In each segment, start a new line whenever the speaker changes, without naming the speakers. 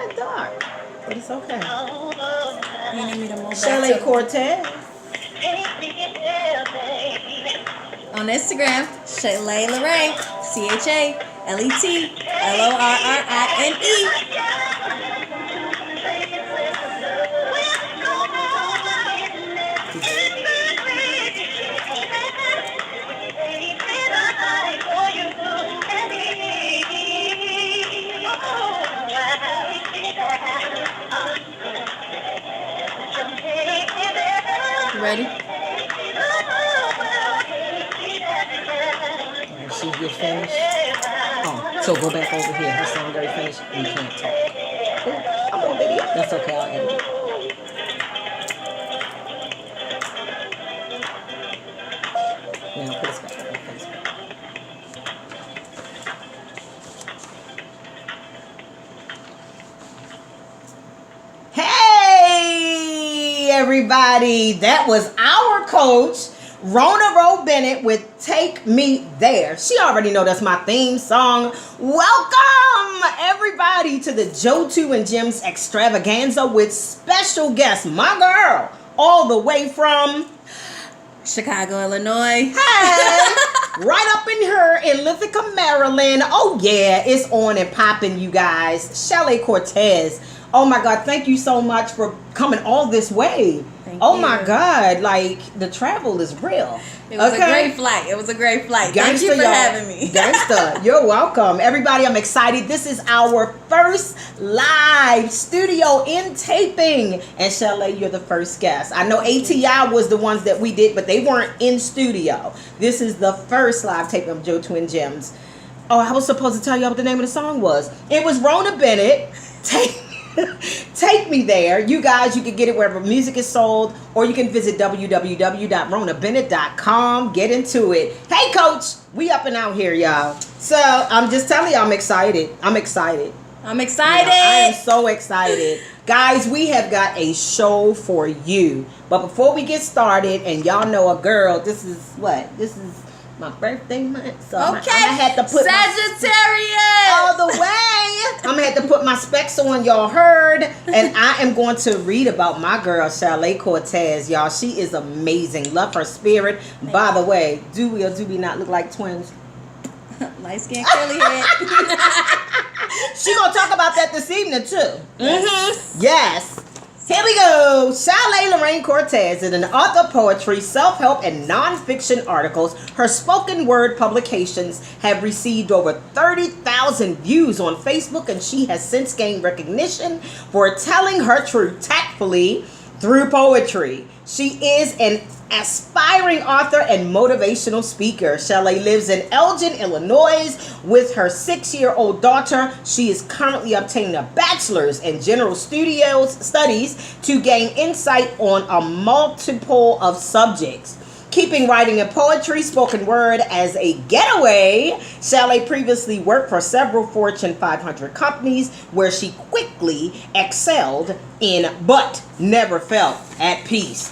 kind of dark, but it's okay.
You need me to move
Chalet
back to
Cortes.
on Instagram, Chalet Lorraine, CHALETLORRINE. You ready?
She gets finished. Oh, so go back over here. Her song already finished. You can't talk. Ooh, I'm on video. That's okay. I'll edit it. Now put us back on Facebook. Hey, everybody. That was our coach, Rona Rowe Bennett, with Take Me There. She already know that's my theme song. Welcome, everybody, to the Jotu and Gems extravaganza with special guest, my girl, all the way from
Chicago, Illinois.
Hey, right up in here in LINTHICUM, Maryland. Oh, yeah, it's on and popping, you guys. Chalet Cortes. Oh, my God, thank you so much for coming all this way.
Thank
oh,
you.
my God, like, the travel is real.
It was a great flight. It was a great flight. Thank you for having me.
Gangsta, you're welcome. Everybody, I'm excited. This is our first live studio in taping. And Chalet, you're the first guest. I know ATI was the ones that we did, but they weren't in studio. This is the first live taping of Jotu and Gems. Oh, I was supposed to tell you what the name of the song was. It was Rona Bennett. Take Me There. You guys, you can get it wherever music is sold, or you can visit www.ronabennett.com. Get into it. Hey, coach, we up and out here, y'all. So I'm just telling you, I'm excited. I'm excited.
I'm excited.
I am so excited. Guys, we have got a show for you. But before we get started, and y'all know a girl, this is what? This is my birthday month. So
okay.
I'm gonna have to put
Sagittarius
all the way. I'm gonna have to put my specs on. Y'all heard, and I am going to read about my girl Chalet Cortes. Y'all, she is amazing. Love her spirit. By the way, do we or do we not look like twins?
Light skin, curly head.
She gonna talk about that this evening too. Yes. Here we go. Chalet Lorraine Cortes is an author of poetry, self-help, and non-fiction articles. Her spoken word publications have received over 30,000 views on Facebook, and she has since gained recognition for telling her truth tactfully through poetry. She is an aspiring author and motivational speaker. Chalet lives in Elgin, Illinois with her 6-year-old daughter. She is currently obtaining a bachelor's in general studies to gain insight on a multiple of subjects. Keeping writing and poetry, spoken word as a getaway, Chalet previously worked for several Fortune 500 companies where she quickly excelled in but never felt at peace.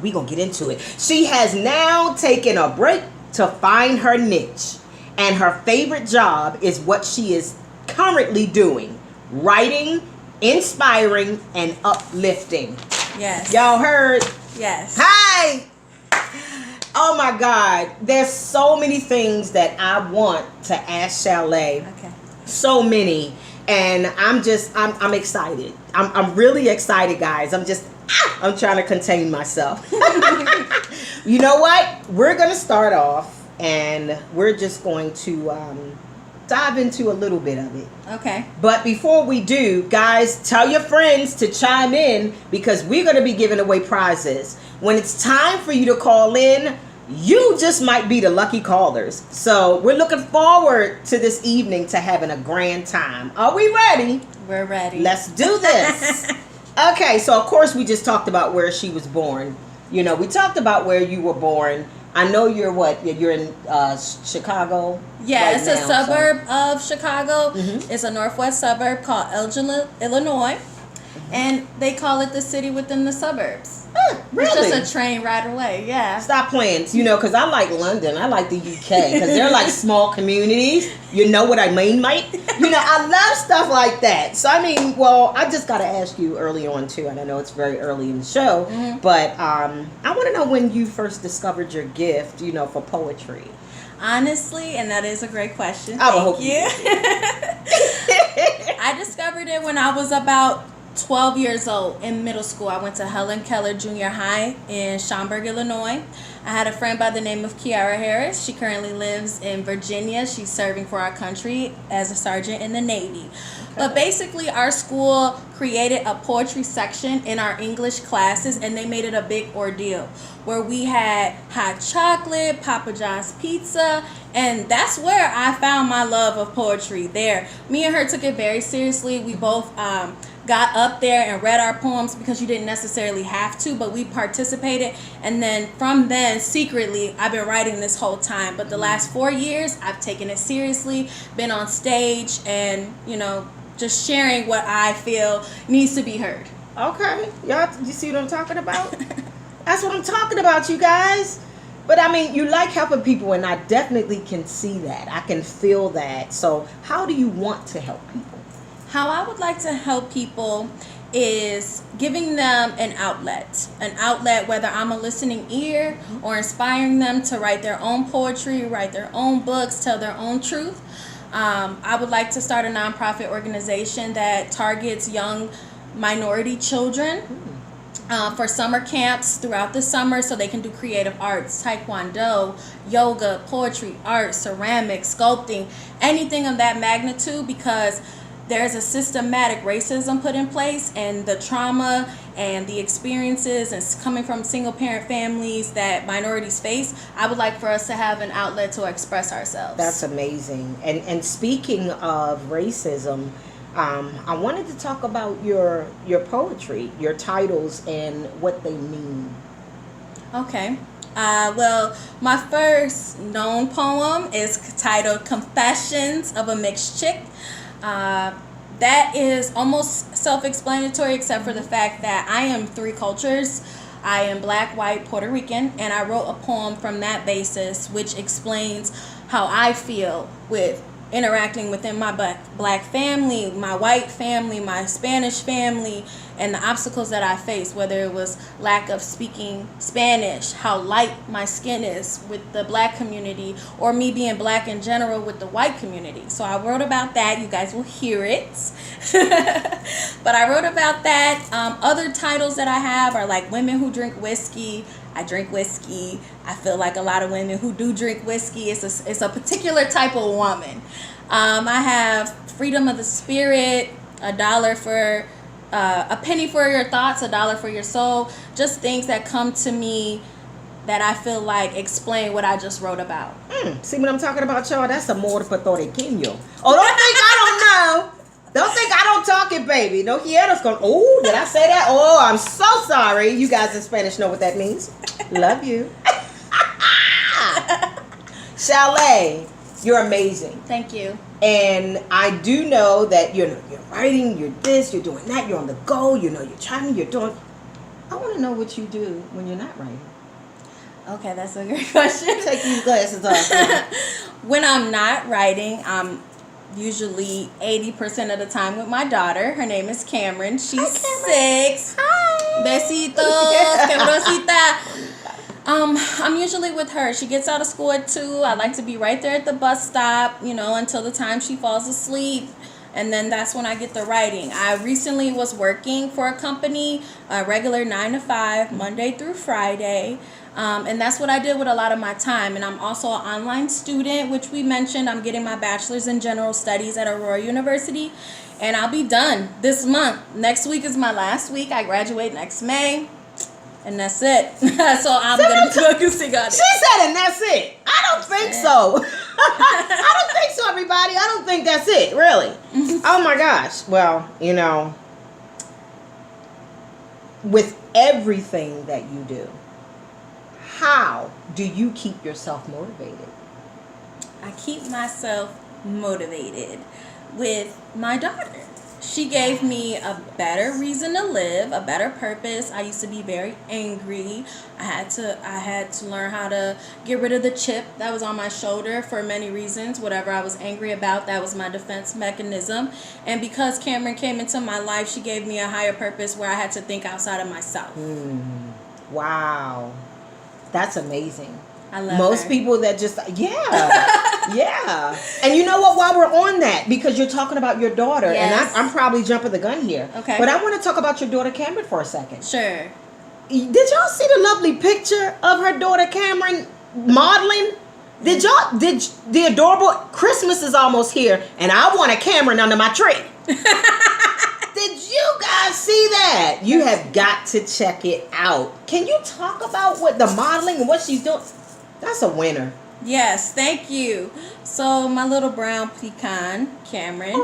We're gonna get into it. She has now taken a break to find her niche, and her favorite job is what she is currently doing: writing, inspiring, and uplifting.
Yes.
Y'all heard?
Yes.
Hi! Oh my God. There's so many things that I want to ask Chalet.
Okay.
So many. And I'm excited. I'm really excited, guys. I'm trying to contain myself. You know what? We're going to start off, and we're just going to dive into a little bit of it.
Okay.
But before we do, guys, tell your friends to chime in, because we're going to be giving away prizes. When it's time for you to call in, you just might be the lucky callers. So we're looking forward to this evening to having a grand time. Are we ready?
We're ready.
Let's do this. Okay, so of course we just talked about where she was born. You know, we talked about where you were born. I know you're what? You're in Chicago?
Yeah,
right
it's
now,
a suburb of Chicago.
Mhm.
It's a northwest suburb called Elgin, Illinois. And they call it the city within the suburbs.
Really?
It's just a train ride away. Yeah.
Stop playing. You know, because I like London. I like the UK. Because they're like small communities. You know what I mean, mate? You know, I love stuff like that. So, I mean, well, I just got to ask you early on, too. And I know it's very early in the show. Mm-hmm. But I want to know when you first discovered your gift, you know, for poetry.
Honestly, and that is a great question.
I will hope
you. I discovered it when I was about 12 years old in middle school. I went to Helen Keller Junior High in Schaumburg, Illinois. I had a friend by the name of Kiara Harris. She currently lives in Virginia. She's serving for our country as a sergeant in the Navy. Okay. But basically, our school created a poetry section in our English classes, and they made it a big ordeal where we had hot chocolate, Papa John's pizza, and that's where I found my love of poetry there. Me and her took it very seriously. We both got up there and read our poems because you didn't necessarily have to, but we participated. And then from then, secretly, I've been writing this whole time. But the last 4 years, I've taken it seriously, been on stage, and, you know, just sharing what I feel needs to be heard.
Okay. Y'all, you see what I'm talking about? That's what I'm talking about, you guys. But, I mean, you like helping people, and I definitely can see that. I can feel that. So how do you want to help people?
How I would like to help people is giving them an outlet, whether I'm a listening ear or inspiring them to write their own poetry, write their own books, tell their own truth. I would like to start a nonprofit organization that targets young minority children for summer camps throughout the summer so they can do creative arts, taekwondo, yoga, poetry, art, ceramics, sculpting, anything of that magnitude, because there's a systematic racism put in place, and the trauma and the experiences and coming from single parent families that minorities face, I would like for us to have an outlet to express ourselves.
That's amazing. And speaking of racism, I wanted to talk about your poetry, your titles, and what they mean.
Okay. Well, my first known poem is titled Confessions of a Mixed Chick. That is almost self-explanatory, except for the fact that I am 3 cultures. I am Black, white, Puerto Rican, and I wrote a poem from that basis, which explains how I feel with interacting within my Black family, my white family, my Spanish family, and the obstacles that I faced, whether it was lack of speaking Spanish, how light my skin is with the Black community, or me being Black in general with the white community. So I wrote about that. You guys will hear it. But I wrote about that. Other titles that I have are like Women Who Drink Whiskey. I drink whiskey. I feel like a lot of women who do drink whiskey, it's a particular type of woman. I have Freedom of the Spirit, a penny for your thoughts, $1 for your soul. Just things that come to me that I feel like explain what I just wrote about.
See what I'm talking about, y'all? That's amor puertorriqueño. Oh, don't think I don't know. Don't think I don't talk it, baby. No quieres con. Oh, did I say that? Oh, I'm so sorry. You guys in Spanish know what that means. Love you. Chalet, you're amazing.
Thank you.
And I do know that you're writing, you're this, you're doing that, you're on the go, you know, you're trying, you're doing. I want to know what you do when you're not writing.
Okay, that's a great question.
Take these glasses off.
When I'm not writing, I'm usually 80% of the time with my daughter. Her name is Cameron. She's 6. Hi. Besitos, Cabrosita. I'm usually with her. She gets out of school at 2. I like to be right there at the bus stop, you know, until the time she falls asleep. And then that's when I get the writing. I recently was working for a company, a regular 9 to 5, Monday through Friday. And that's what I did with a lot of my time. And I'm also an online student, which we mentioned. I'm getting my bachelor's in general studies at Aurora University. And I'll be done this month. Next week is my last week. I graduate next May. And that's it. So I'm going to be focusing on it.
She said, and that's it. I don't think so. I don't think so, everybody. I don't think that's it, really. Oh, my gosh. Well, you know, with everything that you do, how do you keep yourself motivated?
I keep myself motivated with my daughter. She gave me a better reason to live, a better purpose. I used to be very angry. I had to learn how to get rid of the chip that was on my shoulder for many reasons. Whatever I was angry about, that was my defense mechanism. And because Cameron came into my life, she gave me a higher purpose where I had to think outside of myself.
Wow. That's amazing.
I love
Most
her.
people that just, yeah. And you know what, while we're on that, because you're talking about your daughter,
Yes.
and I'm probably jumping the gun here.
Okay.
But I want to talk about your daughter Cameron for a second.
Sure.
Did y'all see the lovely picture of her daughter Cameron modeling? Did the adorable Christmas is almost here, and I want a Cameron under my tree. Did you guys see that? You have got to check it out. Can you talk about what the modeling and what she's doing? That's a winner.
Yes, thank you. So my little brown pecan, Cameron,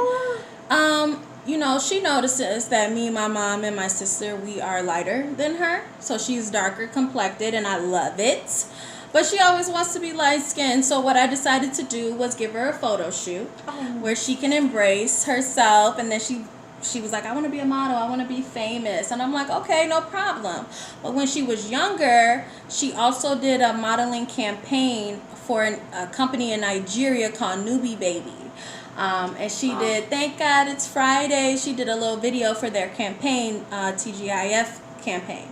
you know, she notices that me, my mom, and my sister, we are lighter than her. So she's darker complected, and I love it. But she always wants to be light skinned. So what I decided to do was give her a photo shoot where she can embrace herself. And then she was like, I want to be a model. I want to be famous. And I'm like, okay, no problem. But when she was younger, she also did a modeling campaign for a company in Nigeria called Newbie Baby. And she did, thank God it's Friday. She did a little video for their campaign, TGIF campaign.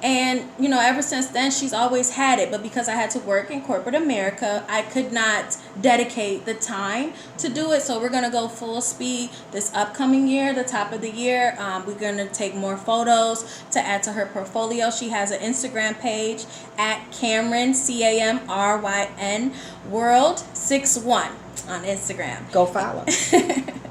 And, you know, ever since then, she's always had it. But because I had to work in corporate America, I could not dedicate the time to do it. So we're going to go full speed this upcoming year, the top of the year. We're going to take more photos to add to her portfolio. She has an Instagram page at Cameron, CAMRYN, World 61 on Instagram.
Go follow.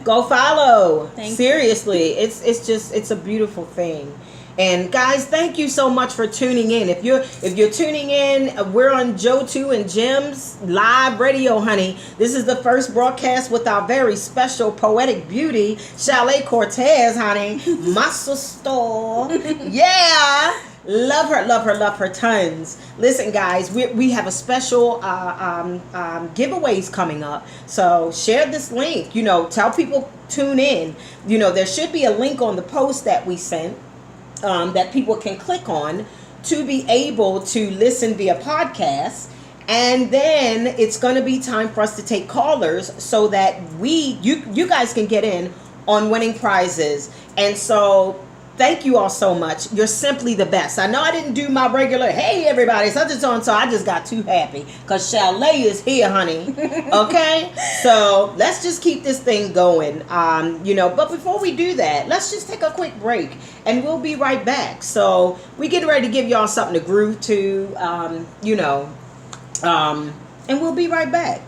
Go follow.
Thank you.
Seriously, it's a beautiful thing. And guys, thank you so much for tuning in. If you're tuning in, we're on Jotu and Jim's live radio, honey. This is the first broadcast with our very special poetic beauty, Chalet Cortes, honey. My sister. Yeah. Love her tons. Listen, guys, we have a special giveaways coming up. So share this link. You know, tell people tune in. You know, there should be a link on the post that we sent. That people can click on to be able to listen via podcast. And then it's going to be time for us to take callers so that you guys can get in on winning prizes. And so thank you all so much. You're simply the best. I know I didn't do my regular, hey everybody, such and so and so. I just got too happy because Chalet is here, honey. Okay? So let's just keep this thing going. You know, but before we do that, let's just take a quick break and we'll be right back. So we getting ready to give y'all something to groove to, you know, and we'll be right back.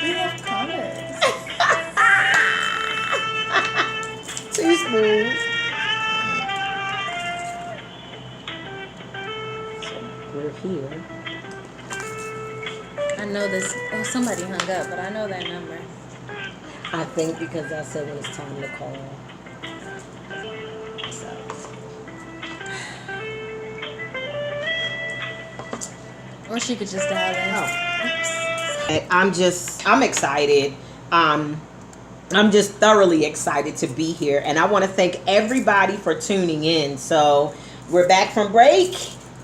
We have colors.
Too smooth. So we're here.
I know this. Oh, somebody hung up, but I know that number.
I think because I said when it's time to call. So.
Or she could just dial in.
Oh. I'm excited. I'm just thoroughly excited to be here. And I want to thank everybody for tuning in. So we're back from break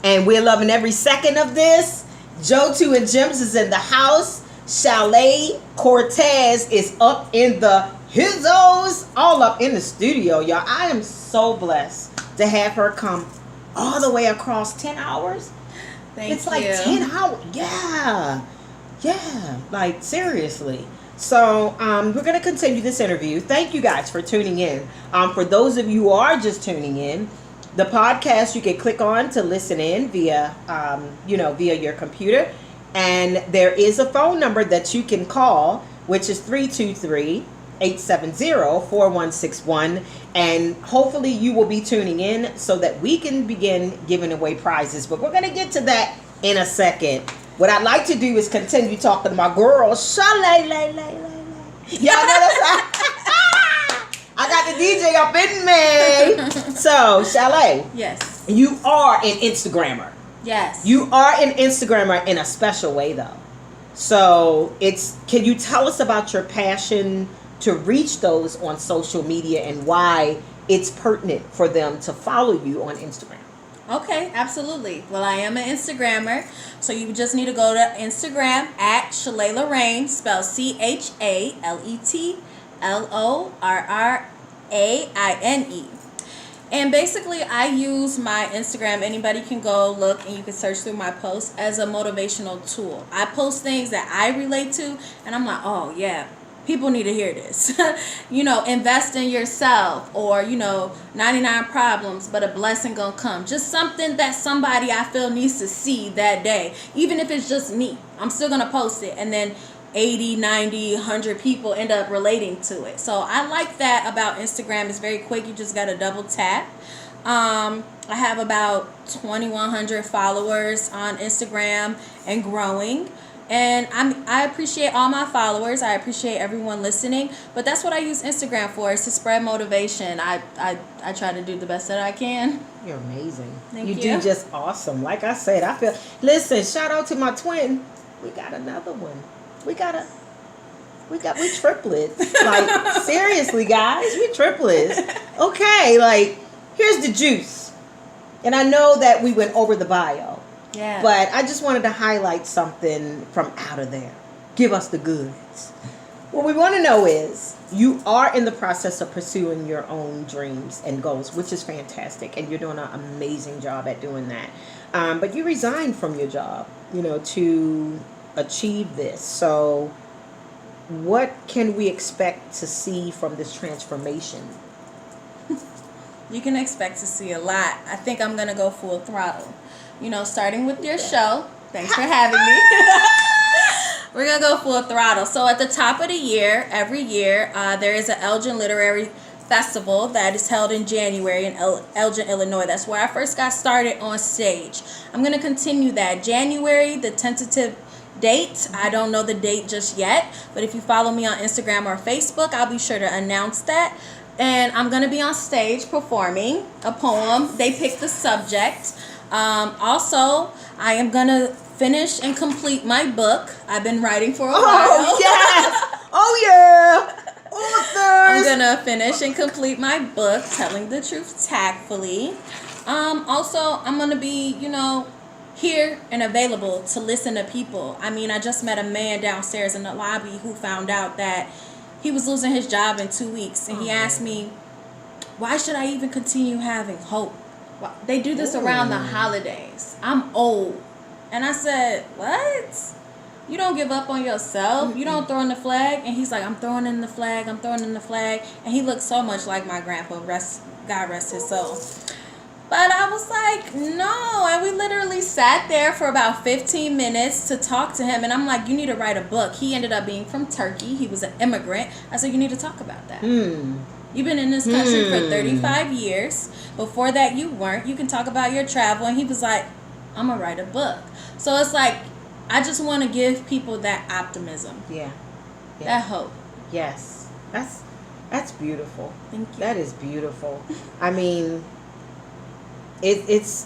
and we're loving every second of this. Jotu and Jims is in the house. Chalet Cortes is up in the hizzos, all up in the studio, y'all. I am so blessed to have her come all the way across 10 hours. It's like 10 hours. Yeah, like seriously. So we're going to continue this interview. Thank you guys for tuning in. For those of you who are just tuning in, The podcast you can click on to listen in via, via your computer. And there is a phone number that you can call, which is 323-870-4161. And hopefully you will be tuning in so that we can begin giving away prizes. But we're going to get to that in a second. What I'd like to do is continue talking to my girl, Chalet. Y'all know that's I got the DJ up in me. So, Chalet.
Yes.
You are an Instagrammer.
Yes.
You are an Instagrammer in a special way, though. So, can you tell us about your passion to reach those on social media and why it's pertinent for them to follow you on Instagram?
Okay, absolutely. Well, I am an Instagrammer, so you just need to go to Instagram at Chalet Lorraine, spelled CHALETLORRAINE. And basically, I use my Instagram. Anybody can go look, and you can search through my posts as a motivational tool. I post things that I relate to, and I'm like, oh yeah, people need to hear this. Invest in yourself, or 99 problems, but a blessing gonna come. Just something that somebody I feel needs to see that day. Even if it's just me, I'm still gonna post it, and then 80, 90, 100 people end up relating to it. So I like that about Instagram. It's very quick. You just got to double tap. I have about 2,100 followers on Instagram and growing. And I appreciate all my followers. I appreciate everyone listening. But that's what I use Instagram for, is to spread motivation. I try to do the best that I can.
You're amazing.
Thank you.
You do just awesome. Like I said, listen, shout out to my twin. We got another one. We triplets. Like, seriously, guys, we triplets. Okay, like, here's the juice. And I know that we went over the bio.
Yeah.
But I just wanted to highlight something from out of there. Give us the goods. What we want to know is, you are in the process of pursuing your own dreams and goals, which is fantastic. And you're doing an amazing job at doing that. But you resigned from your job, to achieve this. So what can we expect to see from this transformation?
You can expect to see a lot. I think I'm going to go full throttle. Starting with your show. Thanks for having me. We're going to go full throttle. So at the top of the year, every year, there is an Elgin Literary Festival that is held in January in Elgin, Illinois. That's where I first got started on stage. I'm going to continue that. January, the tentative date, I don't know the date just yet, but if you follow me on Instagram or Facebook, I'll be sure to announce that. And I'm going to be on stage performing a poem. They picked the subject. Also, I am going to finish and complete my book. I've been writing for a while.
Oh, yes! Oh, yeah! Authors!
I'm going to finish and complete my book, Telling the Truth Tactfully. Also, I'm going to be, here and available to listen to people. I mean, I just met a man downstairs in the lobby who found out that he was losing his job in 2 weeks. And he asked me, why should I even continue having hope? They do this around the holidays. I'm old. And I said, what? You don't give up on yourself? You don't throw in the flag? And he's like, I'm throwing in the flag. I'm throwing in the flag. And he looked so much like my grandpa. God rest his soul. But I was like, no. And we literally sat there for about 15 minutes to talk to him. And I'm like, you need to write a book. He ended up being from Turkey. He was an immigrant. I said, you need to talk about that. You've been in this country for 35 years. Before that, you weren't. You can talk about your travel. And he was like, I'm going to write a book. So it's like, I just want to give people that optimism.
Yeah.
That hope.
Yes. That's beautiful.
Thank you.
That is beautiful. I mean, it's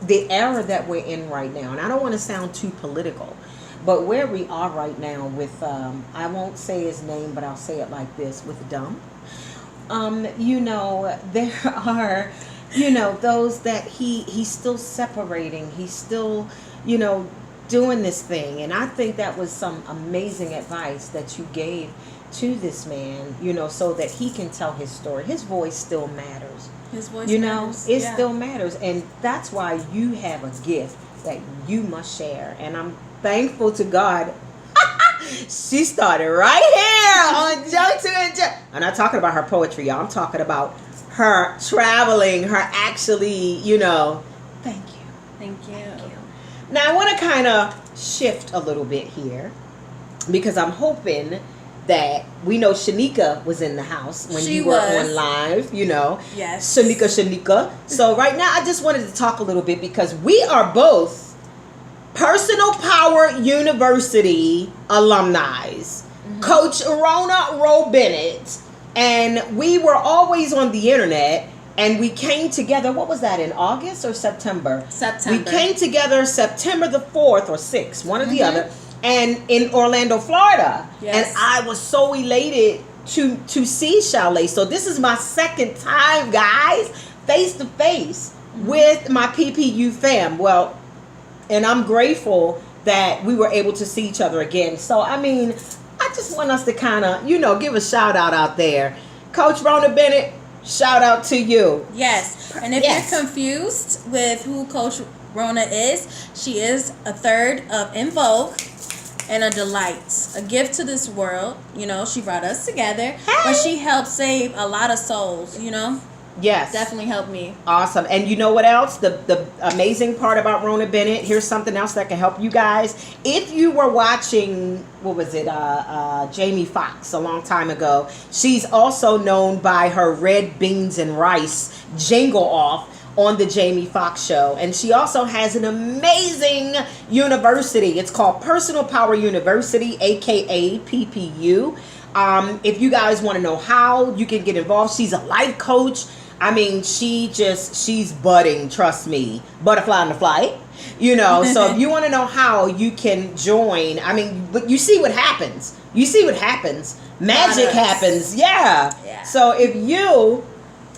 the era that we're in right now. And I don't want to sound too political, but where we are right now with, I won't say his name, but I'll say it like this, with Dumb. There are, those that he's still separating. He's still, doing this thing. And I think that was some amazing advice that you gave to this man, so that he can tell his story. His voice still matters.
His voice matters.
It still matters. And that's why you have a gift that you must share. And I'm thankful to God. She started right here on Jotu and I'm not talking about her poetry, y'all. I'm talking about her traveling, her actually, thank you.
Thank you.
Now I want to kind of shift a little bit here because I'm hoping that we know Shanika was in the house when you were on live,
Yes.
Shanika. So right now I just wanted to talk a little bit because we are both Personal Power University alumni. Mm-hmm. Coach Rona Bennett, and we were always on the internet, and we came together. What was that, in August or September?
September.
We came together September the 4th or 6th, one or the other, and in Orlando, Florida.
Yes.
And I was so elated to see Chalet. So this is my second time, guys, face to face with my PPU fam. Well, and I'm grateful that we were able to see each other again. So, I mean, I just want us to kind of, give a shout out there. Coach Rona Bennett, shout out to you.
Yes. And if you're confused with who Coach Rona is, she is a third of In Vogue and a delight, a gift to this world. She brought us together, but she helped save a lot of souls,
Yes.
Definitely helped me.
Awesome. And you know what else? The amazing part about Rona Bennett, here's something else that can help you guys. If you were watching, what was it, Jamie Foxx a long time ago, she's also known by her red beans and rice jingle off on the Jamie Foxx show. And she also has an amazing university. It's called Personal Power University, aka PPU. If you guys want to know how you can get involved, she's a life coach. I mean, she's budding, trust me. Butterfly on the flight, So if you want to know how you can join, I mean, but you see what happens. Magic happens. Yeah. So if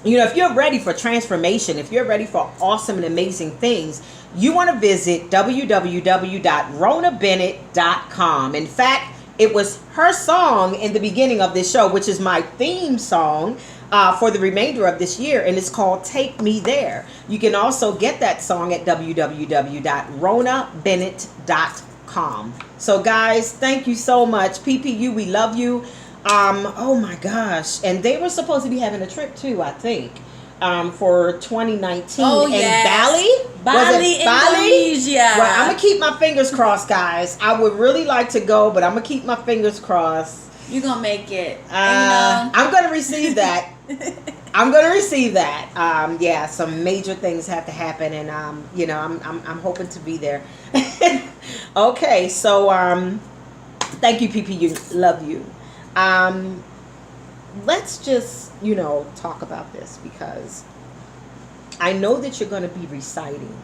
if you're ready for transformation, if you're ready for awesome and amazing things, you want to visit www.ronabennett.com. In fact, it was her song in the beginning of this show, which is my theme song for the remainder of this year, and it's called Take Me There. You can also get that song at www.ronabennett.com. So guys, thank you so much. PPU, we love you. Oh my gosh. And they were supposed to be having a trip too, I think, for 2019 in Bali,
Indonesia.
Well, I'm gonna keep my fingers crossed, guys. I would really like to go, but I'm gonna keep my fingers crossed.
You're gonna make it.
I'm gonna receive that. Yeah, some major things have to happen, and I'm hoping to be there. Okay, so thank you, PPU. Love you. Let's just talk about this because I know that you're going to be reciting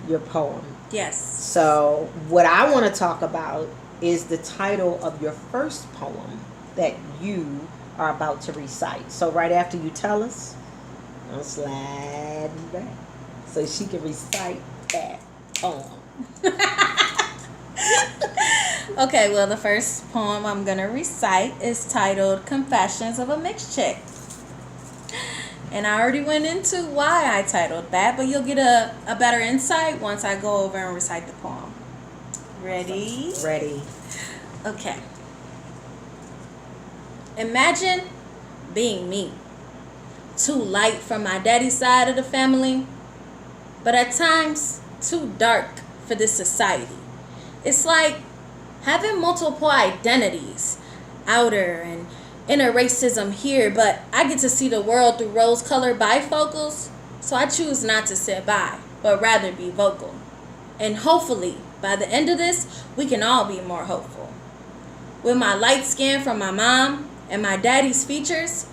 your poem.
Yes.
So what I want to talk about is the title of your first poem that you are about to recite. So right after you tell us, I'll slide back so she can recite that poem.
Okay, well, the first poem I'm going to recite is titled Confessions of a Mixed Chick. And I already went into why I titled that, but you'll get a better insight once I go over and recite the poem. Ready?
Ready.
Okay. Imagine being me. Too light from my daddy's side of the family, but at times too dark for this society. It's like having multiple identities, outer and inner racism here, but I get to see the world through rose-colored bifocals, so I choose not to sit by, but rather be vocal. And hopefully, by the end of this, we can all be more hopeful. With my light skin from my mom and my daddy's features,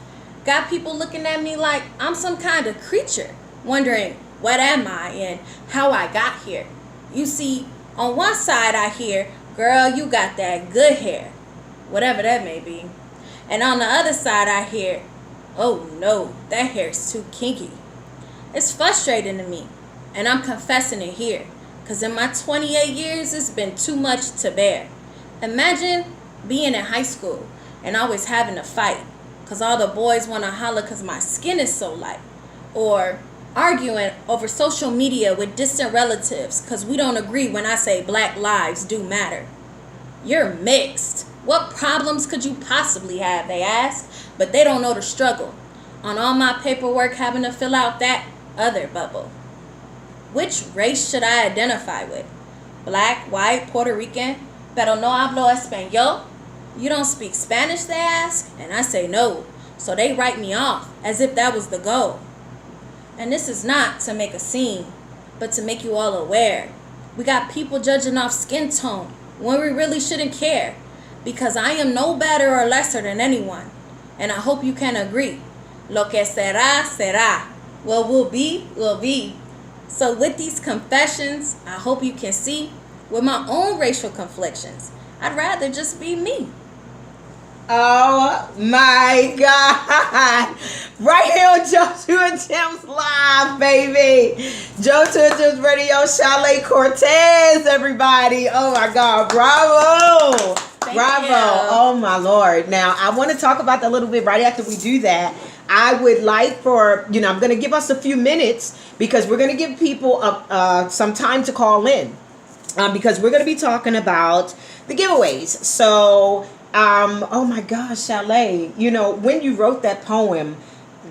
got people looking at me like I'm some kind of creature, wondering what am I and how I got here. You see, on one side I hear, girl, you got that good hair, whatever that may be. And on the other side I hear, oh no, that hair's too kinky. It's frustrating to me, and I'm confessing it here, because in my 28 years, it's been too much to bear. Imagine being in high school and always having a fight, because all the boys want to holler because my skin is so light. Or arguing over social media with distant relatives because we don't agree when I say black lives do matter. You're mixed. What problems could you possibly have, they ask, but they don't know the struggle. on all my paperwork having to fill out that other bubble. Which race should I identify with? Black, white, Puerto Rican? Pero no hablo español? You don't speak Spanish, they ask? And I say no. So they write me off as if that was the goal. And this is not to make a scene, but to make you all aware. We got people judging off skin tone when we really shouldn't care. Because I am no better or lesser than anyone. And I hope you can agree. Lo que será, será. What will be, will be. So with these confessions, I hope you can see with my own racial conflictions, I'd rather just be me.
Oh my God. Right here on Jotu and Tim's Live, baby. Jotu and Tim's Radio, Chalet Cortes, everybody. Oh my God. Bravo. Bravo.
You.
Oh my Lord. Now, I want to talk about that a little bit right after we do that. I would like for, I'm going to give us a few minutes because we're going to give people some time to call in because we're going to be talking about the giveaways. So, oh my gosh, Chalet, when you wrote that poem,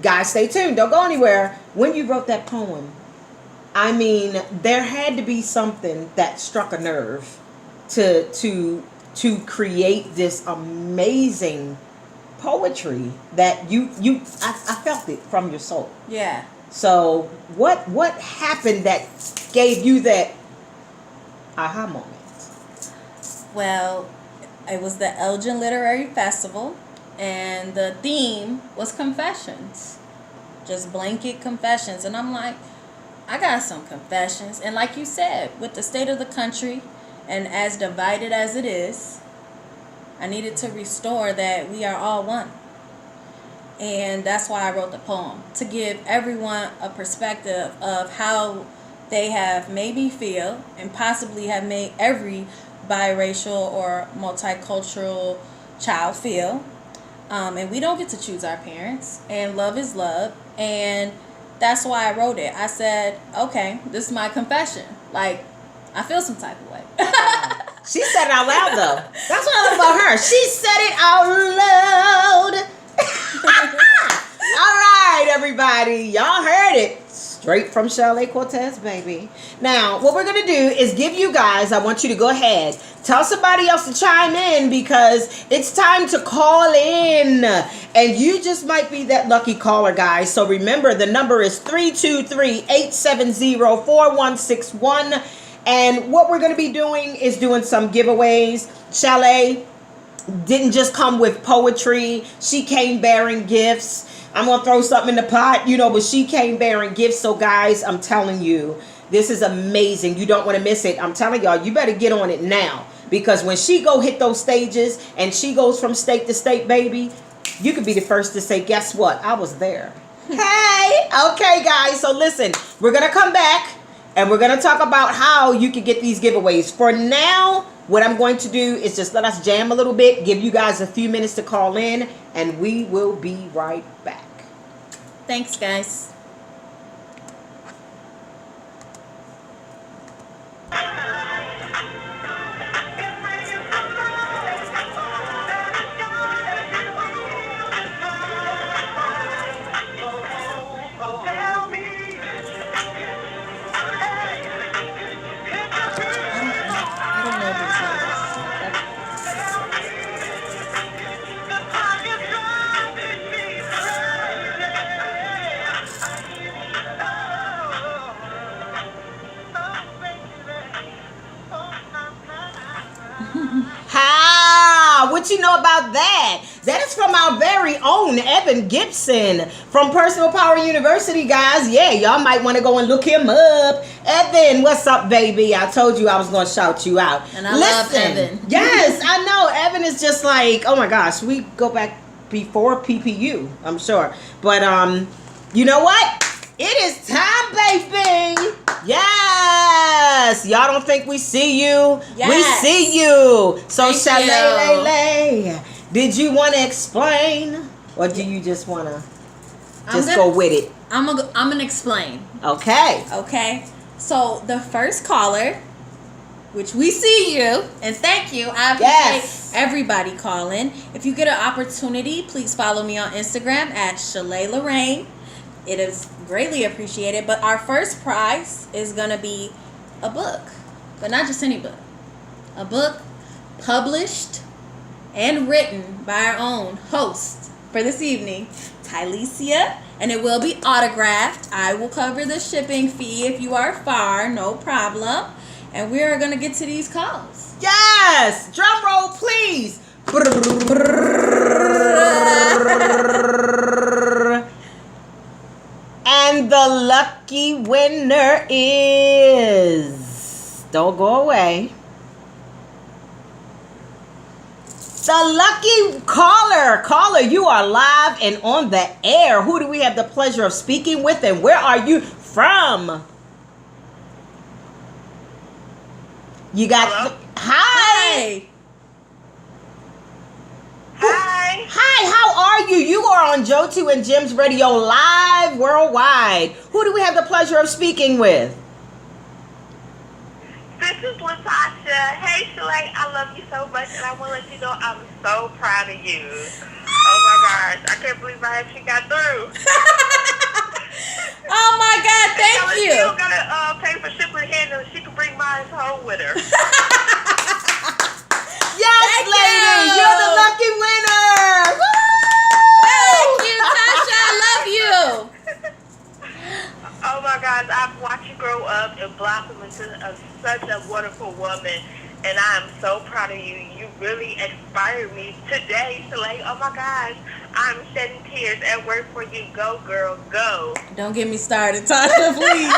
guys, stay tuned. Don't go anywhere. When you wrote that poem, I mean, there had to be something that struck a nerve to create this amazing poetry that I felt it from your soul.
Yeah.
So what happened that gave you that aha moment?
Well, it was the Elgin Literary Festival, and the theme was confessions. Just blanket confessions. And I'm like, I got some confessions. And like you said, with the state of the country and as divided as it is, I needed to restore that we are all one. And that's why I wrote the poem, to give everyone a perspective of how they have made me feel and possibly have made every biracial or multicultural child feel. And we don't get to choose our parents, and love is love. And that's why I wrote it. I said, okay, this is my confession. Like, I feel some type of way.
She said it out loud, though. That's what I love about her. She said it out loud. All right, everybody. Y'all heard it. Straight from Chalet Cortes, baby. Now, what we're going to do is give you guys, I want you to go ahead, tell somebody else to chime in because it's time to call in. And you just might be that lucky caller, guys. So remember, the number is 323-870-4161. And what we're going to be doing is doing some giveaways. Chalet didn't just come with poetry. She came bearing gifts. I'm going to throw something in the pot, but she came bearing gifts. So, guys, I'm telling you, this is amazing. You don't want to miss it. I'm telling y'all, you better get on it now. Because when she go hit those stages and she goes from state to state, baby, you could be the first to say, guess what? I was there. Hey, okay, guys. So, listen, we're going to come back. And we're going to talk about how you can get these giveaways. For now, what I'm going to do is just let us jam a little bit, give you guys a few minutes to call in, and we will be right back.
Thanks, guys.
What you know about that? That is from our very own Evan Gibson from Personal Power University, guys. Yeah, y'all might want to go and look him up. Evan, what's up, baby? I told you I was going to shout you out.
And I love Evan.
Yes, I know. Evan is just like, oh my gosh, we go back before PPU, I'm sure. But you know what? It is time, baby. Yes. Y'all don't think we see you?
Yes.
We see you. So,
Thank
Chalet, did you want to explain? Or do you just want to go with it?
I'm gonna explain.
Okay.
Okay. So, the first caller, which we see you, and thank you. I appreciate everybody calling. If you get an opportunity, please follow me on Instagram at Chalet Lorraine. It is greatly appreciated. But our first prize is going to be a book. But not just any book. A book published and written by our own host for this evening, TyLeishia, and it will be autographed. I will cover the shipping fee if you are far, no problem. And we are going to get to these calls.
Yes! Drum roll, please! And the lucky winner is... Don't go away. The lucky caller, you are live and on the air. Who do we have the pleasure of speaking with, and where are you from? You got...
Hello?
Hi.
Hi.
Hi, how are you? You are on Jotu and Jim's Radio live worldwide. Who do we have the pleasure of speaking with?
This is Latasha. Hey, Chalet, I love you so much, and I want to let you know I'm so proud of you. Oh, my gosh. I can't believe I actually got through.
Oh my God, thank you.
She still got to pay for shipping and handling. She can bring mine home with her.
Yes,
Thank
lady,
you.
you're the lucky winner. Woo!
Thank you, Tasha. I love you.
Oh, my gosh. I've watched you grow up and blossom into such a wonderful woman, and I am so proud of you. You really inspired me today, Chalet. Oh, my gosh. I'm shedding tears at work for you. Go, girl, go.
Don't get me started, Tasha, please.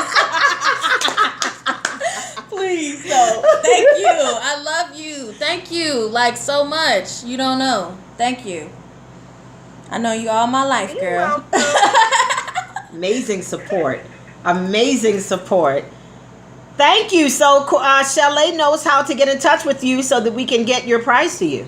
Please, no. Thank you. I love you. Thank you, like, so much. You don't know. Thank you. I know you all my life, girl.
Amazing support. Amazing support. Thank you. So, Chalet knows how to get in touch with you so that we can get your prize to you.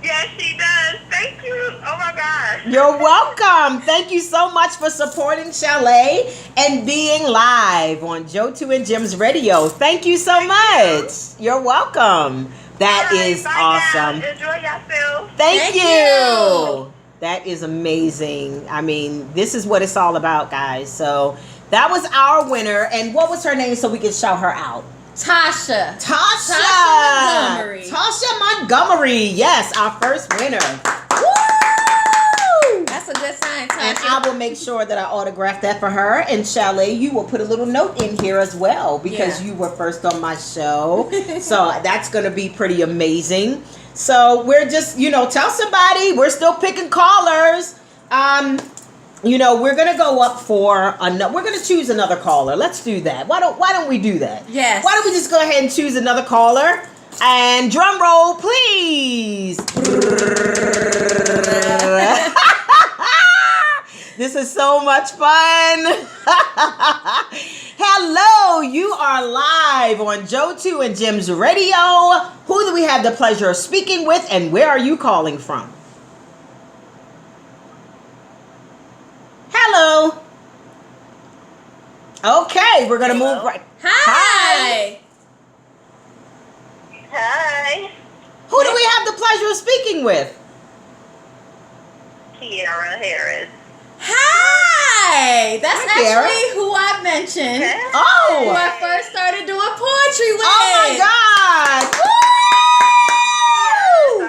Yes, she does. Thank you. Oh, my gosh.
You're welcome. Thank you so much for supporting Chalet and being live on Jotu and Jim's Radio. Thank you so much. You're welcome. That
All right,
is
bye
awesome.
now. Enjoy yourself.
Thank you.
you.
That is amazing. I mean, this is what it's all about, guys. So that was our winner. And what was her name so we can shout her out?
Tasha.
Tasha
Montgomery.
Tasha Montgomery. Yes, our first winner. Woo!
That's a good sign, Tasha.
And I will make sure that I autograph that for her. And Chalet, you will put a little note in here as well because you were first on my show. So that's going to be pretty amazing. So we're just, tell somebody. We're still picking callers. We're going to go up for we're going to choose another caller. Let's do that. Why don't we do that?
Yes.
Why don't we just go ahead and choose another caller? And drum roll, please. This is so much fun. Hello, you are live on Jotu and Jim's Radio. Who do we have the pleasure of speaking with, and where are you calling from? Hello. Okay, we're going to move right.
Hi.
Hi.
Who do we have the pleasure of speaking with?
Kiara Harris.
Hi. That's
Hi, Kiara.
actually who I mentioned.
Hey.
Who
Oh.
I first started doing poetry with.
Oh my God.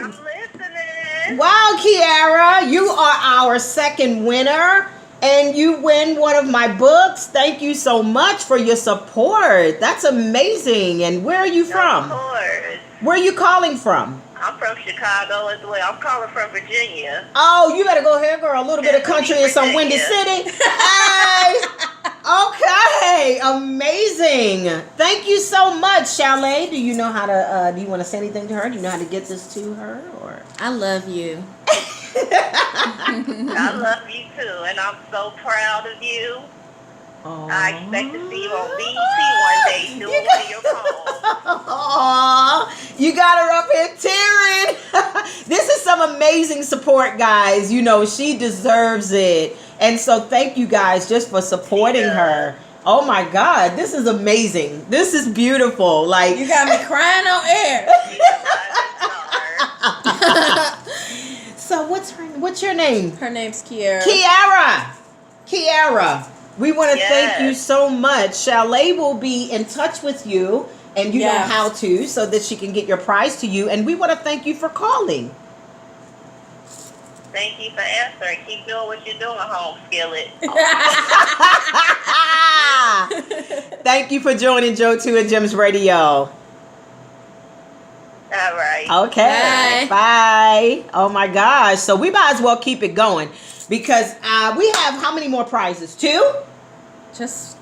I'm listening.
Wow, Kiara, you are our second winner. And you win one of my books. Thank you so much for your support. That's amazing. And where are you from?
Of course.
Where are you calling from?
I'm from Chicago as well. I'm calling from Virginia.
Oh, you better go here, girl. A little bit of country in some windy
Virginia.
city. Hey. Okay. Amazing. Thank you so much, Chalet. Do you know how to, do you want to say anything to her? Do you know how to get this to her? Or
I love you.
I love you too, and I'm so proud of you.
Aww.
I expect to see you on BT one day doing one of your poems.
Aww, you got her up here tearing. This is some amazing support, guys. She deserves it. And so thank you guys just for supporting her. Oh my God, this is amazing. This is beautiful. Like,
You got me crying on air.
So what's your name?
Her name's Kiara.
Kiara, we want to thank you
Yes.
so much. Chalet will be in touch with you, and you know
Yes.
how to, so that she can get your prize to you. And we want to thank you for calling.
Thank you for answering. Keep doing what you're doing, home skillet.
Thank you for joining Jotu and Jim's radio.
All right.
Okay. Bye. Oh my gosh. So we might as well keep it going because we have how many more prizes? 2?
Just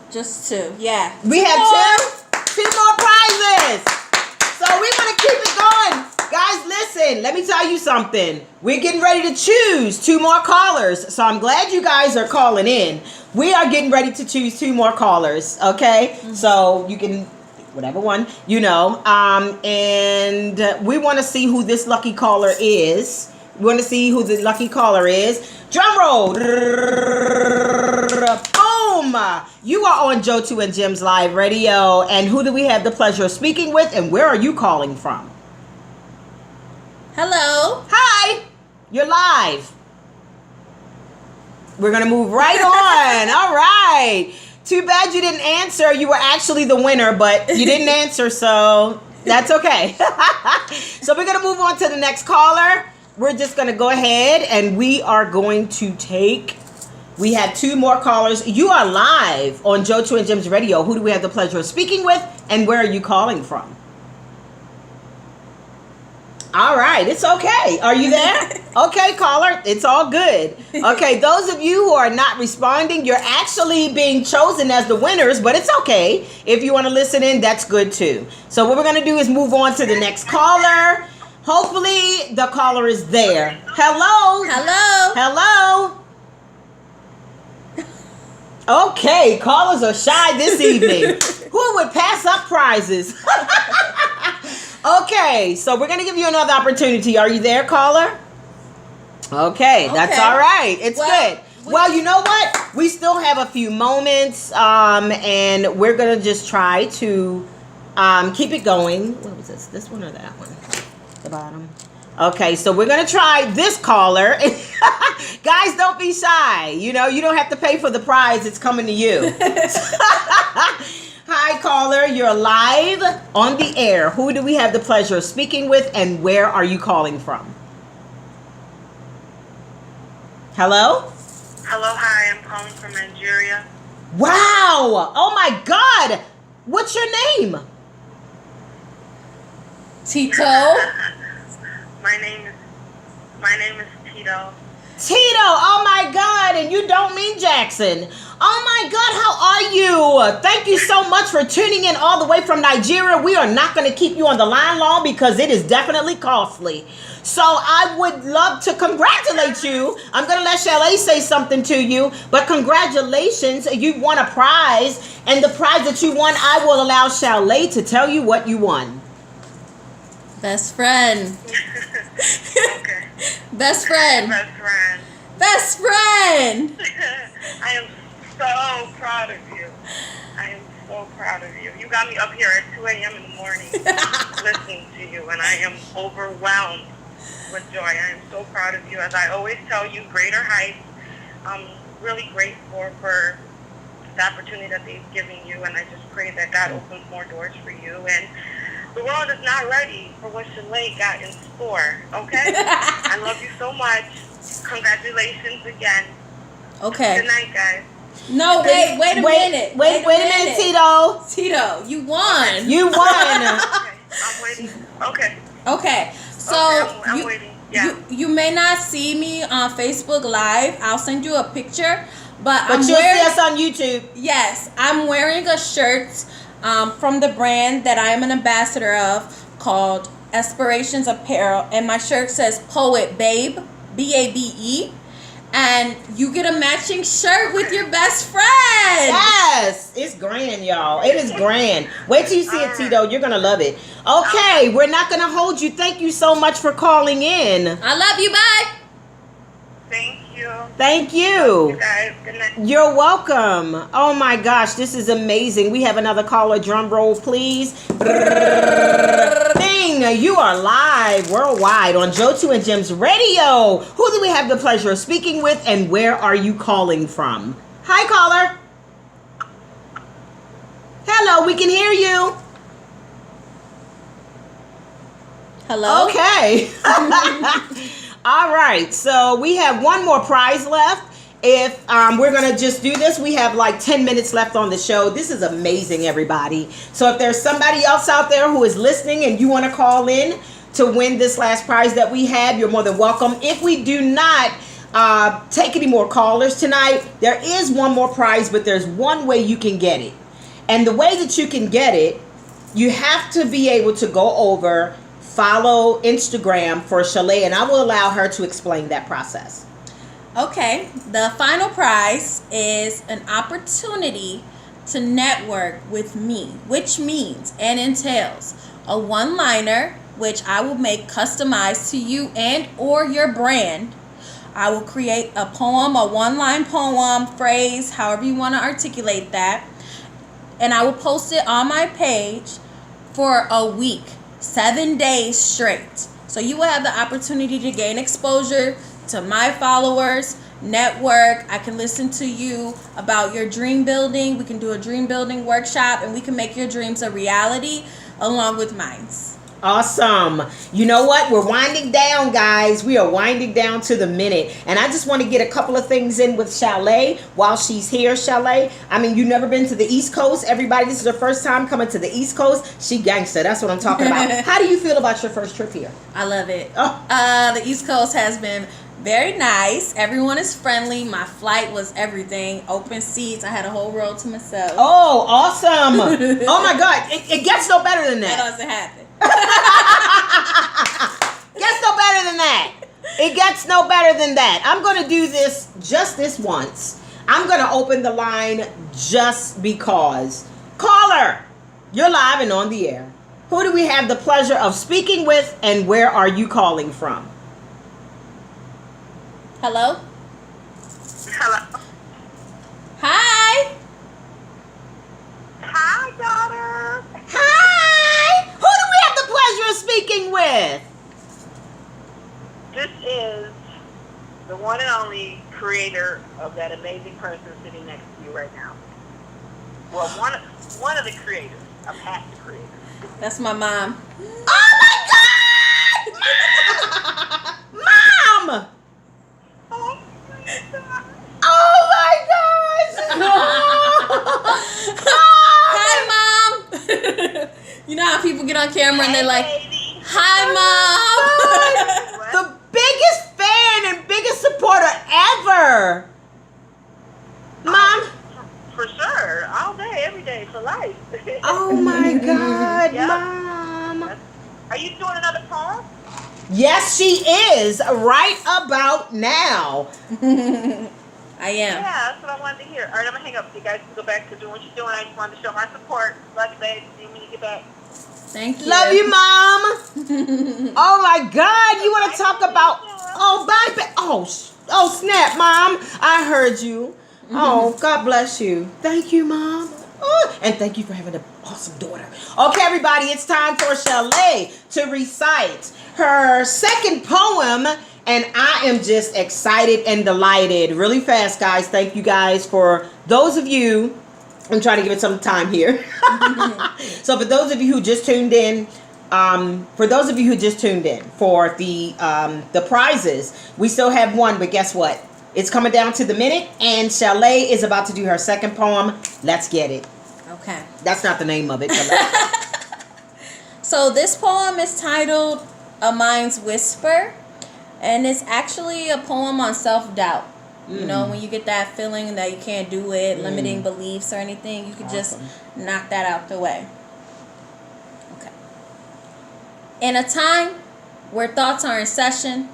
2. Yeah.
We have two more prizes. So we want to keep it going. Guys, listen, let me tell you something. We're getting ready to choose 2 more callers. So I'm glad you guys are calling in. We are getting ready to choose 2 more callers. Okay. So you can, whatever one, you know. And we want to see who this lucky caller is. We want to see who the lucky caller is. Drum roll. Boom. You are on Jotu and Jim's live radio. And who do we have the pleasure of speaking with? And where are you calling from?
Hello.
Hi. You're live. We're going to move right on. All right. Too bad you didn't answer. You were actually the winner, but you didn't answer, so that's okay. So we're going to move on to the next caller. We're just going to go ahead and we are going to take... We have 2 more callers. You are live on Jotu and Jim's radio. Who do we have the pleasure of speaking with, and where are you calling from? All right, it's okay. Are you there? Okay, caller, it's all good. Okay, those of you who are not responding, you're actually being chosen as the winners, but it's okay. If you want to listen in, that's good too. So what we're going to do is move on to the next caller. Hopefully the caller is there. Hello?
Hello.
Hello? Okay, callers are shy this evening. Who would pass up prizes? Okay, so we're going to give you another opportunity. Are you there, caller? Okay, that's all right. It's good. Well, you know what? We still have a few moments, and we're going to just try to keep it going. What was this? This one or that one? The bottom. Okay, so we're going to try this caller. Guys, don't be shy. You know, you don't have to pay for the prize. It's coming to you. Hi, caller. You're live on the air. Who do we have the pleasure of speaking with, and where are you calling from? Hello?
Hello, hi. I'm calling from Nigeria.
Wow. Oh, my God. What's your name?
Tito.
My name is Tito.
Tito. Oh, my God. And you don't mean Jackson. Oh, my God. How are you? Thank you so much for tuning in all the way from Nigeria. We are not going to keep you on the line long because it is definitely costly. So I would love to congratulate you. I'm going to let Chalet say something to you, but congratulations. You won a prize, and the prize that you won, I will allow Chalet to tell you what you won.
Best friend.
Okay.
Best friend.
Best friend.
Best friend.
I am so proud of you. I am so proud of you. You got me up here at 2 a.m. in the morning listening to you, and I am overwhelmed with joy. I am so proud of you. As I always tell you, greater heights. I'm really grateful for the opportunity that they've given you, and I just pray that God opens more doors for you. And the world is not ready for what Chalet got in store, okay? I love you so much. Congratulations again.
Okay.
Good night, guys.
No, wait a minute.
Wait a minute, Tito.
Tito, you won.
You won.
Okay, I'm waiting. Okay.
Okay. So
I'm waiting. Yeah.
you may not see me on Facebook Live. I'll send you a picture. But
But you'll see us on YouTube.
Yes, I'm wearing a shirt from the brand that I am an ambassador of called Aspirations Apparel, and my shirt says Poet Babe, B-A-B-E, and you get a matching shirt with your best friend.
Yes, it's grand, y'all. It is grand. Wait till you see it, Tito. You're gonna love it. Okay, we're not gonna hold you. Thank you so much for calling in.
I love you. Bye.
Thank you.
Thank
You
you.
guys. Good night.
You're welcome. Oh my gosh, this is amazing. We have another caller. Drum roll, please. Ding. morning. You are live worldwide on Jotu and Jim's radio. Who do we have the pleasure of speaking with, and where are you calling from? Hi, caller. Hello, we can hear you.
Hello?
Okay. All right, so we have one more prize left. If we're going to just do this, we have like 10 minutes left on the show. This is amazing, everybody. So if there's somebody else out there who is listening and you want to call in to win this last prize that we have, you're more than welcome. If we do not take any more callers tonight, there is one more prize, but there's one way you can get it. And the way that you can get it, you have to be able to go over, follow Instagram for Chalet, and I will allow her to explain that process.
Okay, the final prize is an opportunity to network with me, which means and entails a one-liner, which I will make customized to you and or your brand. I will create a poem, a one-line poem, phrase, however you want to articulate that, and I will post it on my page for a week, 7 days straight. So you will have the opportunity to gain exposure to my followers, network. I can listen to you about your dream building. We can do a dream building workshop, and we can make your dreams a reality along with mine.
Awesome. You know what? We're winding down, guys. We are winding down to the minute. And I just want to get a couple of things in with Chalet while she's here. Chalet, I mean, you've never been to the East Coast. Everybody, this is her first time coming to the East Coast. She gangster. That's what I'm talking about. How do you feel about your first trip here?
I love it.
Oh.
The East Coast has been very nice. Everyone is friendly. My flight was everything. Open seats. I had a whole row to myself.
Oh, awesome. Oh, my God. It gets no better than that.
That doesn't happen.
Gets no better than that. It gets no better than that. I'm going to do this just this once. I'm going to open the line just because. Caller, you're live and on the air. Who do we have the pleasure of speaking with, and where are you calling from?
Hello?
Hello.
Hi.
Hi, daughter.
Hi. Who do we have the pleasure of speaking with?
This is the one and only creator of that amazing person sitting next to you right now. Well, one of the creators. I'm half the creator.
That's my mom.
Oh my God! Mom!
Oh, my God.
Oh my gosh!
Hi, Mom. You know how people get on camera and they're like,
Baby.
"Hi, Mom."
What?
The biggest fan and biggest supporter ever. Mom.
For sure. All day, every day, for life.
Oh my God,
Yep.
Mom.
Are you doing another poem?
Yes, she is right about now.
I am.
Yeah, that's what I wanted to hear. All right, I'm going to hang up so you guys can go back to doing what you're doing. I just wanted to show my support. Love you, babe. See you when you get back.
Thank you.
Love you, Mom. Oh my God, you want to talk about? Oh, bye. Oh, snap, Mom. I heard you. Oh, God bless you. Thank you, Mom. Oh, and thank you for having an awesome daughter. Okay, everybody, it's time for Chalet to recite her second poem, and I am just excited and delighted. Really fast, guys. Thank you guys for those of you. I'm trying to give it some time here. So for those of you who just tuned in, for the prizes, we still have one, but guess what? It's coming down to the minute, and Chalet is about to do her second poem. Let's get it.
Okay.
That's not the name of it.
So this poem is titled A Mind's Whisper, and it's actually a poem on self-doubt. You know, when you get that feeling that you can't do it, limiting beliefs or anything, you could just knock that out the way. Okay. In a time where thoughts are in session,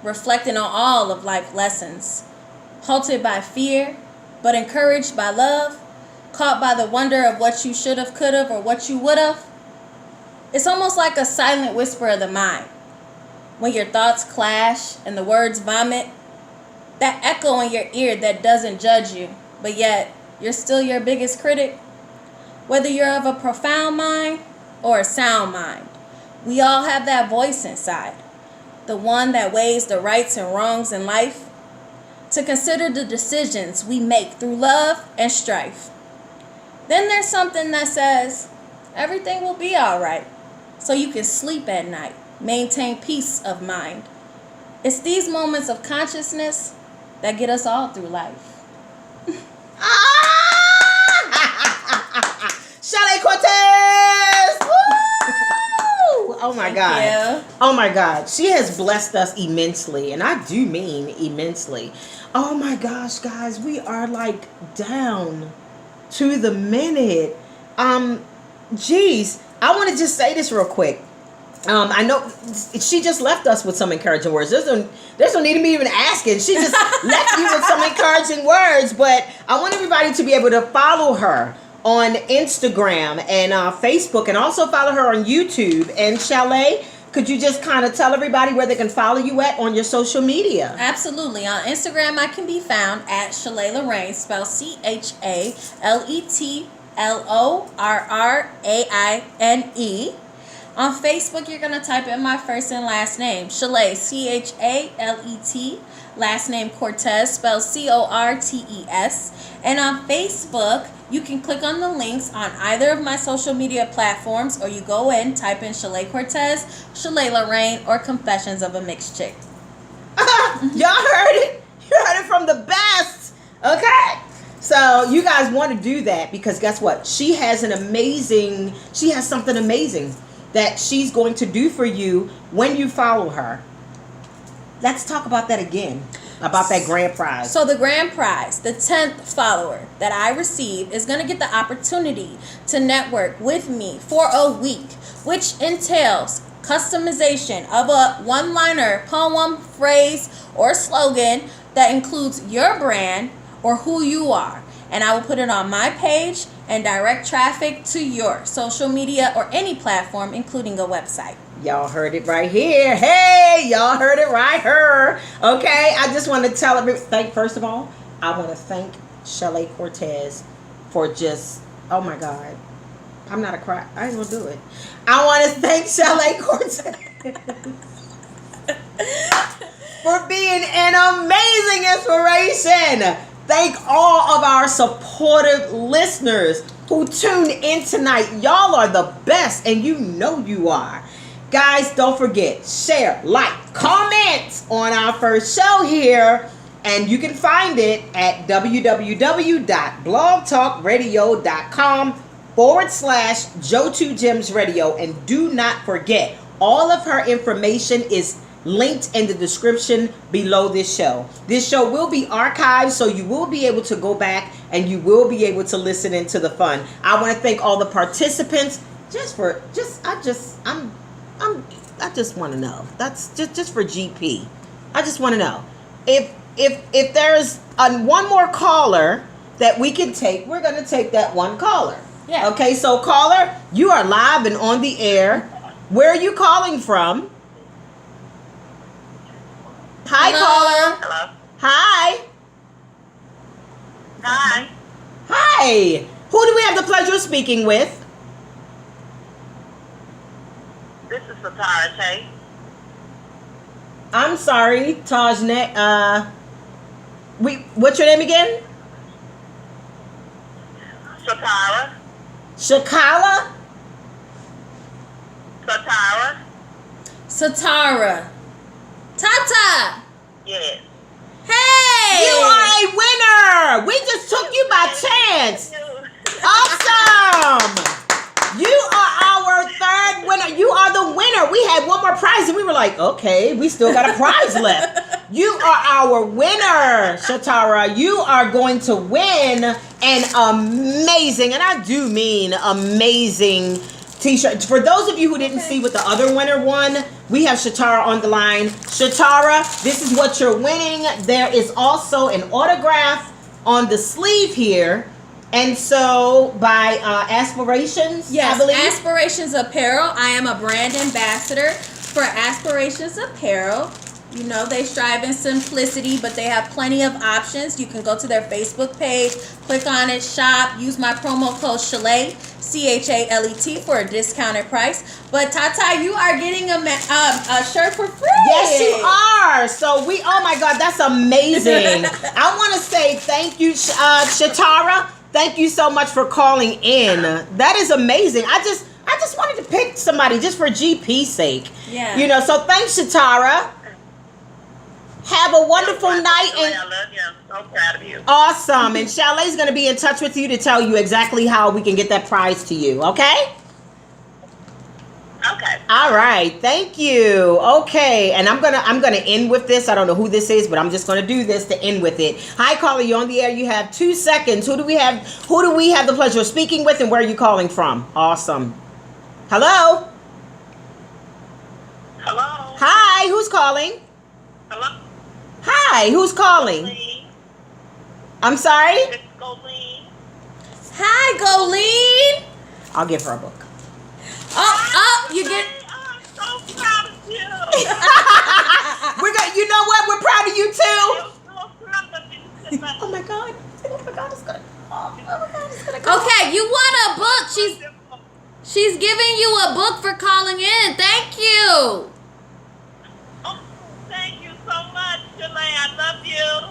reflecting on all of life lessons, halted by fear, but encouraged by love, caught by the wonder of what you should have, could have, or what you would have, it's almost like a silent whisper of the mind. When your thoughts clash and the words vomit, that echo in your ear that doesn't judge you, but yet you're still your biggest critic. Whether you're of a profound mind or a sound mind, We all have that voice inside, the one that weighs the rights and wrongs in life, to consider the decisions we make through love and strife. Then there's something that says everything will be all right, so you can sleep at night, maintain peace of mind. It's these moments of consciousness that get us all through life.
Chalet Cortes! Woo! Oh my God.
You.
Oh my God. She has blessed us immensely, and I do mean immensely. Oh my gosh, guys, we are like down to the minute. Geez, I want to just say this real quick. I know she just left us with some encouraging words. There's no need of me even asking. She just left you with some encouraging words. But I want everybody to be able to follow her on Instagram and Facebook, and also follow her on YouTube. And Chalet, could you just kind of tell everybody where they can follow you at on your social media?
Absolutely. On Instagram, I can be found at Chalet Lorraine, spelled ChaletLorraine. On Facebook, you're going to type in my first and last name, Chalet, Chalet, last name Cortes, spelled Cortes. And on Facebook, you can click on the links on either of my social media platforms, or you go in, type in Chalet Cortes, Chalet Lorraine, or Confessions of a Mixed Chick.
Y'all heard it. You heard it from the best. Okay. So you guys want to do that, because guess what? She has something amazing that she's going to do for you when you follow her. Let's talk about that again, about that grand prize.
So the grand prize, the 10th follower that I receive, is going to get the opportunity to network with me for a week, which entails customization of a one-liner poem, phrase, or slogan that includes your brand or who you are. And I will put it on my page and direct traffic to your social media or any platform, including a website.
Y'all heard it right here. Hey, y'all heard it right here. Okay, I just want to tell everybody, first of all, I want to thank Chalet Cortes for just, oh my God. I'm not a cry. I ain't going to do it. I want to thank Chalet Cortes for being an amazing inspiration. Thank all of our supportive listeners who tuned in tonight. Y'all are the best, and you know you are. Guys, don't forget, share, like, comment on our first show here. And you can find it at www.blogtalkradio.com/Jotu Gems Radio. And do not forget, all of her information is linked in the description below this show. This show will be archived, so you will be able to go back and you will be able to listen into the fun. I want to thank all the participants I just want to know. That's just for GP. I just want to know if there's one more caller that we can take. We're going to take that one caller.
Yeah.
Okay, so caller, you are live and on the air. Where are you calling from? Hi,
Hello.
caller.
Hello.
Hi.
Hi.
Hi. Who do we have the pleasure of speaking with?
This is Satara Che.
I'm sorry, Tajnet. What's your name again?
Satara.
Shakala?
Satara.
Satara. Tata.
Yes.
Hey!
You are a winner! We just took you by chance. Awesome! You are our third winner. You are the winner. We had one more prize and we were like, okay, we still got a prize left. You are our winner, Shatara. You are going to win an amazing, and I do mean amazing, t-shirt. For those of you who didn't see what the other winner won, we have Shatara on the line. Shatara, this is what you're winning. There is also an autograph on the sleeve here. And so by Aspirations,
yes,
I believe.
Aspirations Apparel. I am a brand ambassador for Aspirations Apparel. You know, they strive in simplicity, but they have plenty of options. You can go to their Facebook page, click on it, shop, use my promo code Chalet, CHALET, for a discounted price. But Tata, you are getting a shirt for free.
Yes, you are. So oh my God, that's amazing. I want to say thank you, Shatara. Thank you so much for calling in. That is amazing. I just wanted to pick somebody just for GP's sake.
Yeah.
You know, so thanks, Shatara. Have a wonderful night.
I love you. I'm so proud of you.
Awesome. And Chalet's going to be in touch with you to tell you exactly how we can get that prize to you. Okay?
Okay.
All right. Thank you. Okay. And I'm gonna end with this. I don't know who this is, but I'm just gonna do this to end with it. Hi, caller. You on the air? You have 2 seconds. Who do we have the pleasure of speaking with, and where are you calling from? Awesome. Hello.
Hello.
Hi. Who's calling?
Hello.
Hi. Who's calling?
Colleen.
I'm sorry.
It's Colleen.
Hi, Golene.
I'll give her a book.
Oh, you get.
I'm so proud of you.
You know what? We're proud of you too.
I'm so proud of you.
Oh my God. Oh my God. It's gonna. Oh my God. It's gonna go.
Okay, you won a book. She's giving you a book for calling in. Thank you.
Oh, thank you so much, Chalet. I love you.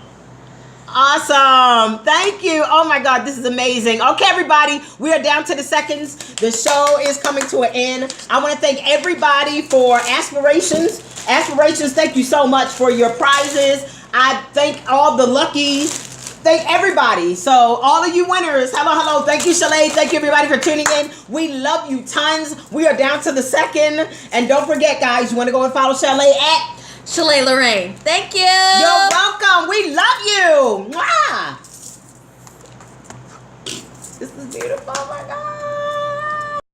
Awesome. Thank you. Oh my God, this is amazing. Okay, everybody, we are down to the seconds. The show is coming to an end. I want to thank everybody for aspirations. Thank you so much for your prizes. I thank all the lucky. Thank everybody. So all of you winners, hello. Thank you, Chalet. Thank you, everybody, for tuning in. We love you tons. We are down to the second. And don't forget, guys, you want to go and follow Chalet at
Chalet Lorraine. Thank you.
You're welcome. We love you. Mwah. This is beautiful. Oh my God.